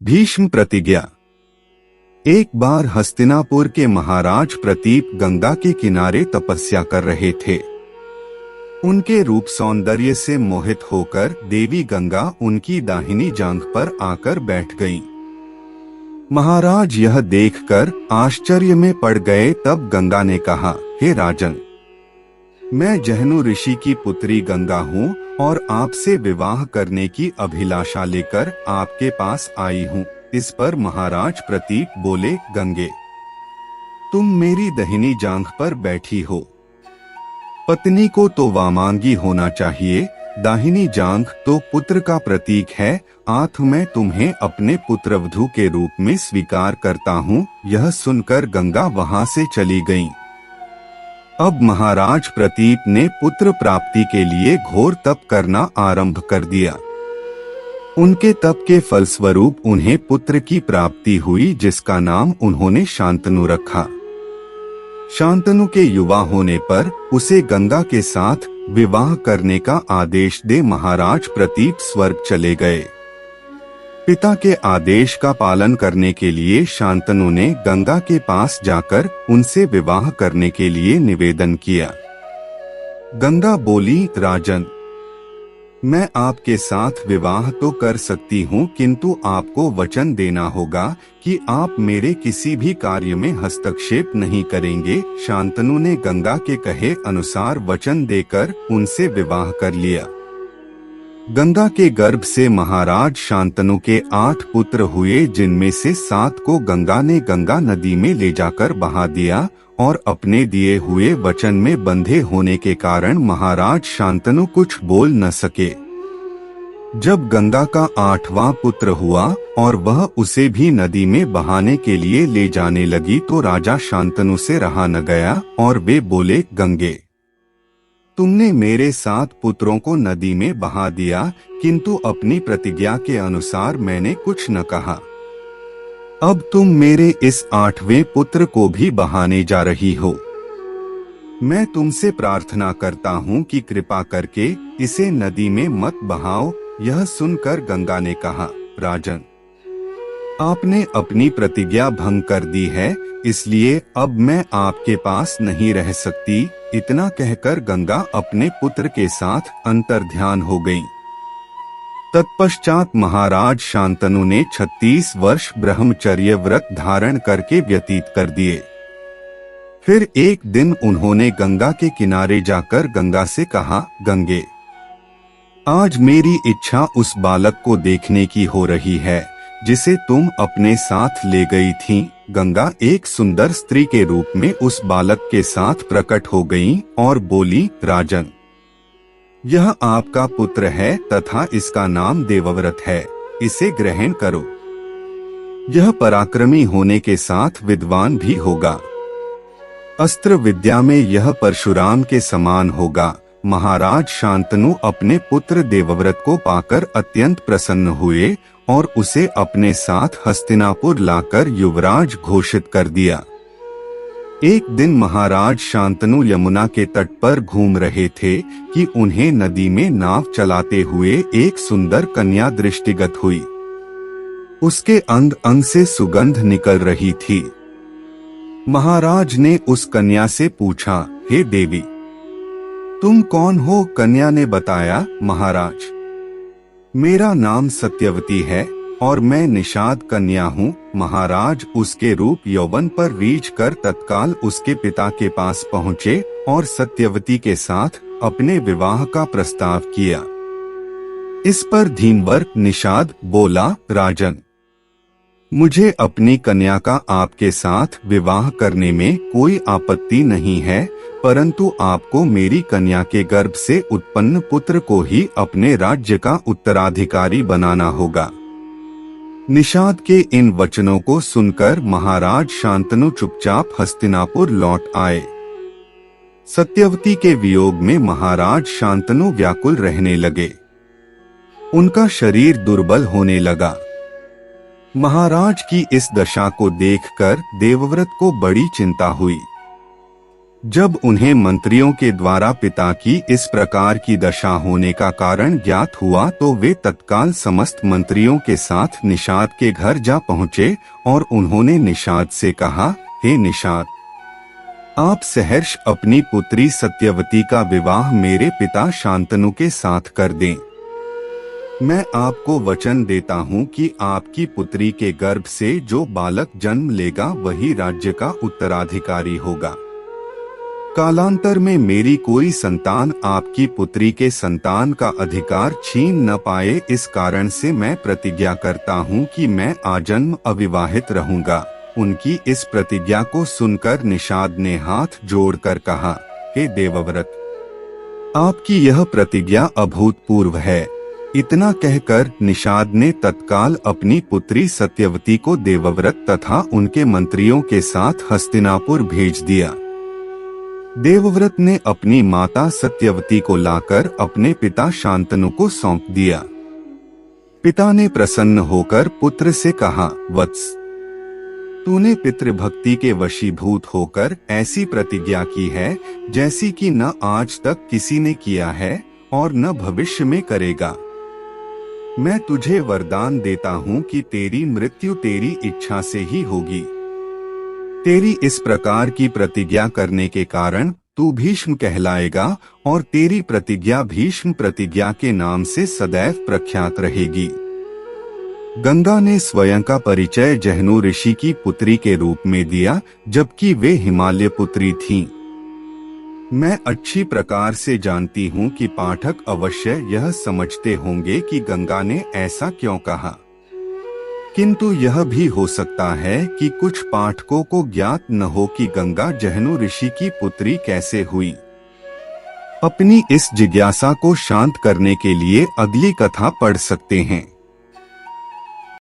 भीष्म प्रतिज्ञा। एक बार हस्तिनापुर के महाराज प्रतीप गंगा के किनारे तपस्या कर रहे थे। उनके रूप सौंदर्य से मोहित होकर देवी गंगा उनकी दाहिनी जांघ पर आकर बैठ गईं। महाराज यह देखकर आश्चर्य में पड़ गए। तब गंगा ने कहा, हे राजन, मैं जहनु ऋषि की पुत्री गंगा हूँ और आपसे विवाह करने की अभिलाषा लेकर आपके पास आई हूँ। इस पर महाराज प्रतीप बोले, गंगे, तुम मेरी दाहिनी जांघ पर बैठी हो। पत्नी को तो वामांगी होना चाहिए, दाहिनी जांघ तो पुत्र का प्रतीक है। आठ मैं तुम्हें अपने पुत्रवधू के रूप में स्वीकार करता हूँ। यह सुनकर गंगा वहाँ से चली गईं। अब महाराज प्रतीप ने पुत्र प्राप्ति के लिए घोर तप करना आरंभ कर दिया। उनके तप के फलस्वरूप उन्हें पुत्र की प्राप्ति हुई, जिसका नाम उन्होंने शांतनु रखा। शांतनु के युवा होने पर उसे गंगा के साथ विवाह करने का आदेश दे महाराज प्रतीप स्वर्ग चले गए। पिता के आदेश का पालन करने के लिए शांतनु ने गंगा के पास जाकर उनसे विवाह करने के लिए निवेदन किया। गंगा बोली, राजन, मैं आपके साथ विवाह तो कर सकती हूँ, किंतु आपको वचन देना होगा कि आप मेरे किसी भी कार्य में हस्तक्षेप नहीं करेंगे। शांतनु ने गंगा के कहे अनुसार वचन देकर उनसे विवाह कर लिया। गंगा के गर्भ से महाराज शांतनु के 8 पुत्र हुए, जिनमें से 7 को गंगा ने गंगा नदी में ले जाकर बहा दिया और अपने दिए हुए वचन में बंधे होने के कारण महाराज शांतनु कुछ बोल न सके। जब गंगा का 8वां पुत्र हुआ और वह उसे भी नदी में बहाने के लिए ले जाने लगी तो राजा शांतनु से रहा न गया और वे बोले, गंगे, तुमने मेरे 7 पुत्रों को नदी में बहा दिया, किंतु अपनी प्रतिज्ञा के अनुसार मैंने कुछ न कहा। अब तुम मेरे इस 8वें पुत्र को भी बहाने जा रही हो। मैं तुमसे प्रार्थना करता हूँ कि कृपा करके इसे नदी में मत बहाओ। यह सुनकर गंगा ने कहा, राजन, आपने अपनी प्रतिज्ञा भंग कर दी है, इसलिए अब मैं आपके पास नहीं रह सकती। इतना कहकर गंगा अपने पुत्र के साथ अंतर्ध्यान हो गईं। तत्पश्चात महाराज शांतनु ने 36 वर्ष ब्रह्मचर्य व्रत धारण करके व्यतीत कर दिए। फिर एक दिन उन्होंने गंगा के किनारे जाकर गंगा से कहा, गंगे, आज मेरी इच्छा उस बालक को देखने की हो रही है जिसे तुम अपने साथ ले गई थी। गंगा एक सुंदर स्त्री के रूप में उस बालक के साथ प्रकट हो गई और बोली, राजन, यह आपका पुत्र है तथा इसका नाम देवव्रत है। इसे ग्रहण करो। यह पराक्रमी होने के साथ विद्वान भी होगा। अस्त्र विद्या में यह परशुराम के समान होगा। महाराज शांतनु अपने पुत्र देवव्रत को पाकर अत्यंत प्रसन्न हुए और उसे अपने साथ हस्तिनापुर लाकर युवराज घोषित कर दिया। एक दिन महाराज शांतनु यमुना के तट पर घूम रहे थे कि उन्हें नदी में नाव चलाते हुए एक सुंदर कन्या दृष्टिगत हुई। उसके अंग अंग से सुगंध निकल रही थी। महाराज ने उस कन्या से पूछा, हे देवी, तुम कौन हो? कन्या ने बताया, महाराज, मेरा नाम सत्यवती है और मैं निषाद कन्या हूँ। महाराज उसके रूप यौवन पर रीझ कर तत्काल उसके पिता के पास पहुँचे और सत्यवती के साथ अपने विवाह का प्रस्ताव किया। इस पर धीम्बर निषाद बोला, राजन, मुझे अपनी कन्या का आपके साथ विवाह करने में कोई आपत्ति नहीं है, परंतु आपको मेरी कन्या के गर्भ से उत्पन्न पुत्र को ही अपने राज्य का उत्तराधिकारी बनाना होगा। निषाद के इन वचनों को सुनकर महाराज शांतनु चुपचाप हस्तिनापुर लौट आए। सत्यवती के वियोग में महाराज शांतनु व्याकुल रहने लगे। उनका शरीर दुर्बल होने लगा। महाराज की इस दशा को देखकर देवव्रत को बड़ी चिंता हुई। जब उन्हें मंत्रियों के द्वारा पिता की इस प्रकार की दशा होने का कारण ज्ञात हुआ तो वे तत्काल समस्त मंत्रियों के साथ निषाद के घर जा पहुँचे और उन्होंने निषाद से कहा, हे निषाद, आप सहर्ष अपनी पुत्री सत्यवती का विवाह मेरे पिता शांतनु के साथ कर दें। मैं आपको वचन देता हूँ कि आपकी पुत्री के गर्भ से जो बालक जन्म लेगा वही राज्य का उत्तराधिकारी होगा। कालांतर में मेरी कोई संतान आपकी पुत्री के संतान का अधिकार छीन न पाए, इस कारण से मैं प्रतिज्ञा करता हूँ कि मैं आजन्म अविवाहित रहूंगा। उनकी इस प्रतिज्ञा को सुनकर निषाद ने हाथ जोड़कर कहा, हे देवव्रत, आपकी यह प्रतिज्ञा अभूतपूर्व है। इतना कहकर निषाद ने तत्काल अपनी पुत्री सत्यवती को देवव्रत तथा उनके मंत्रियों के साथ हस्तिनापुर भेज दिया। देवव्रत ने अपनी माता सत्यवती को लाकर अपने पिता शांतनु को सौंप दिया। पिता ने प्रसन्न होकर पुत्र से कहा, वत्स, तूने पितृभक्ति के वशीभूत होकर ऐसी प्रतिज्ञा की है जैसी कि न आज तक किसी ने किया है और न भविष्य में करेगा। मैं तुझे वरदान देता हूँ कि तेरी मृत्यु तेरी इच्छा से ही होगी। तेरी इस प्रकार की प्रतिज्ञा करने के कारण तू भीष्म कहलाएगा और तेरी प्रतिज्ञा भीष्म प्रतिज्ञा के नाम से सदैव प्रख्यात रहेगी। गंगा ने स्वयं का परिचय जहनु ऋषि की पुत्री के रूप में दिया, जबकि वे हिमालय पुत्री थीं। मैं अच्छी प्रकार से जानती हूँ कि पाठक अवश्य यह समझते होंगे कि गंगा ने ऐसा क्यों कहा, किंतु यह भी हो सकता है कि कुछ पाठकों को ज्ञात न हो कि गंगा जहनु ऋषि की पुत्री कैसे हुई। अपनी इस जिज्ञासा को शांत करने के लिए अगली कथा पढ़ सकते हैं।